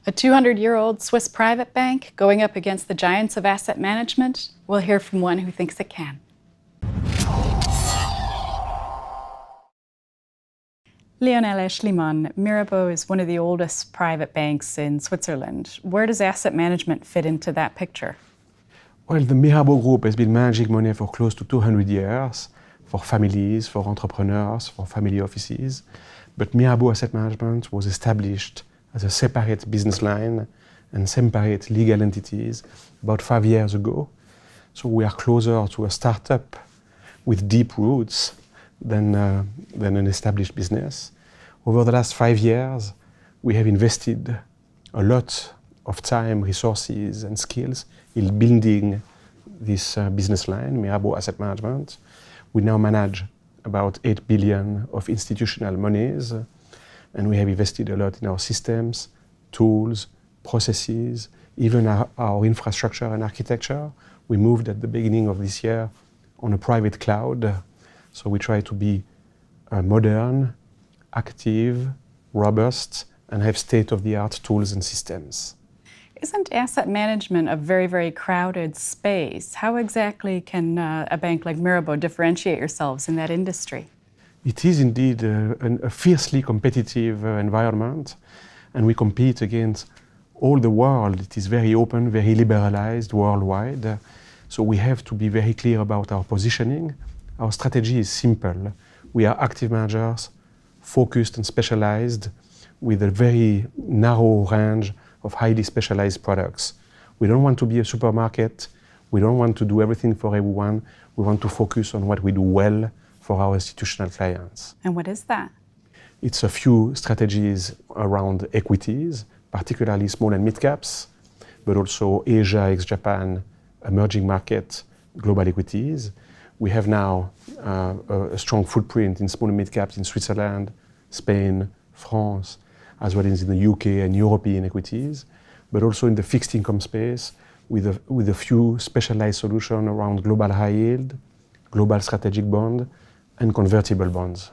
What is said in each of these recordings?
A 200-year-old Swiss private bank going up against the giants of asset management? We'll hear from one who thinks it can. Lionel Aeschlimann, Mirabaud is one of the oldest private banks in Switzerland. Where does asset management fit into that picture? Well, the Mirabaud Group has been managing money for close to 200 years, for families, for entrepreneurs, for family offices. But Mirabaud Asset Management was established as a separate business line and separate legal entities about 5 years ago. So we are closer to a startup with deep roots than an established business. Over the last 5 years, we have invested a lot of time, resources, and skills in building this business line, Mirabaud Asset Management. We now manage about 8 billion of institutional monies, and we have invested a lot in our systems, tools, processes, even our infrastructure and architecture. We moved at the beginning of this year on a private cloud, so we try to be modern, active, robust, and have state-of-the-art tools and systems. Isn't asset management a very, very crowded space? How exactly can a bank like Mirabaud differentiate yourselves in that industry? It is indeed a fiercely competitive environment, and we compete against all the world. It is very open, very liberalized worldwide. So we have to be very clear about our positioning. Our strategy is simple. We are active managers, focused and specialized, with a very narrow range of highly specialized products. We don't want to be a supermarket. We don't want to do everything for everyone. We want to focus on what we do well for our institutional clients. And what is that? It's a few strategies around equities, particularly small and mid caps, but also Asia, ex-Japan, emerging market, global equities. We have now a strong footprint in small and mid caps in Switzerland, Spain, France, as well as in the UK and European equities, but also in the fixed income space with a few specialized solutions around global high yield, global strategic bond, and convertible bonds.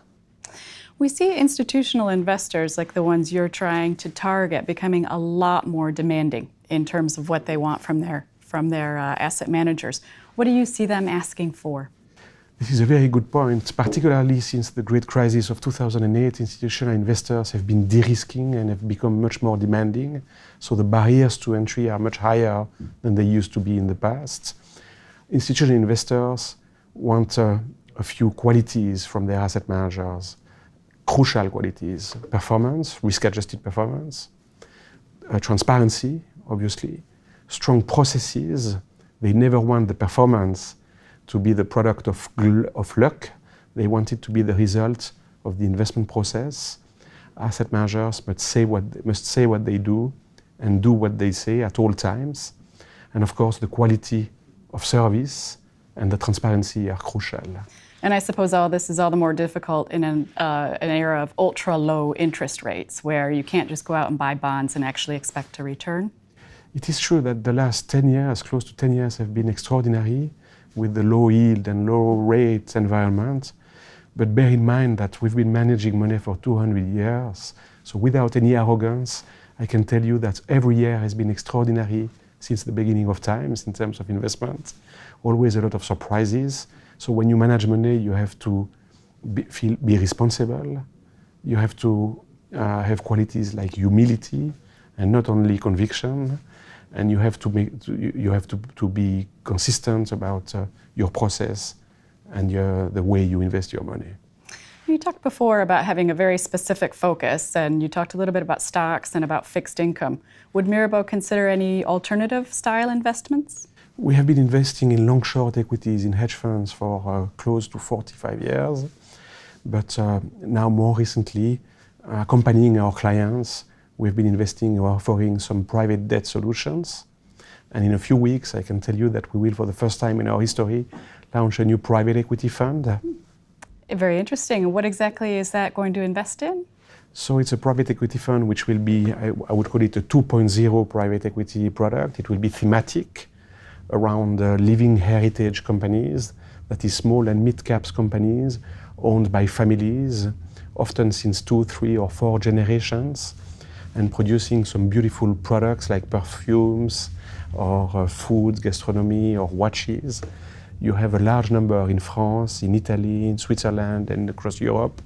We see institutional investors like the ones you're trying to target becoming a lot more demanding in terms of what they want from their asset managers. What do you see them asking for? This is a very good point, particularly since the great crisis of 2008. Institutional investors have been de-risking and have become much more demanding. So the barriers to entry are much higher than they used to be in the past. Institutional investors want a few qualities from their asset managers, crucial qualities: performance, risk-adjusted performance, transparency, obviously, strong processes. They never want the performance to be the product of luck. They want it to be the result of the investment process. Asset managers must say what they do and do what they say at all times. And of course, the quality of service and the transparency are crucial. And I suppose all this is all the more difficult in an era of ultra-low interest rates, where you can't just go out and buy bonds and actually expect a return. It is true that the last 10 years, close to 10 years, have been extraordinary with the low yield and low rate environment. But bear in mind that we've been managing money for 200 years. So without any arrogance, I can tell you that every year has been extraordinary since the beginning of times in terms of investment. Always a lot of surprises. So when you manage money, you have to be responsible. You have to have qualities like humility and not only conviction. And you have to be consistent about your process and the way you invest your money. You talked before about having a very specific focus, and you talked a little bit about stocks and about fixed income. Would Mirabaud consider any alternative style investments? We have been investing in long-short equities in hedge funds for close to 45 years. But now more recently, accompanying our clients, we've been investing or offering some private debt solutions. And in a few weeks, I can tell you that we will, for the first time in our history, launch a new private equity fund. Very interesting. What exactly is that going to invest in? So it's a private equity fund which will be, I would call it a 2.0 private equity product. It will be thematic around living heritage companies, that is small and mid-caps companies owned by families, often since 2, 3, or 4 generations. and producing some beautiful products like perfumes or food, gastronomy or watches. You have a large number in France, in Italy, in Switzerland and across Europe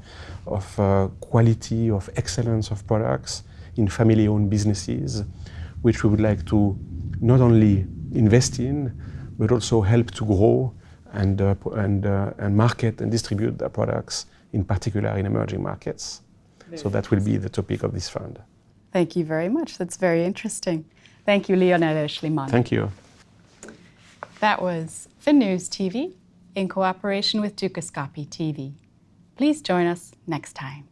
of quality, of excellence of products in family-owned businesses, which we would like to not only invest in, but also help to grow and market and distribute their products, in particular in emerging markets. So that will be the topic of this fund. Thank you very much. That's very interesting. Thank you, Lionel Aeschlimann. Thank you. That was FinNews TV in cooperation with Dukascopy TV. Please join us next time.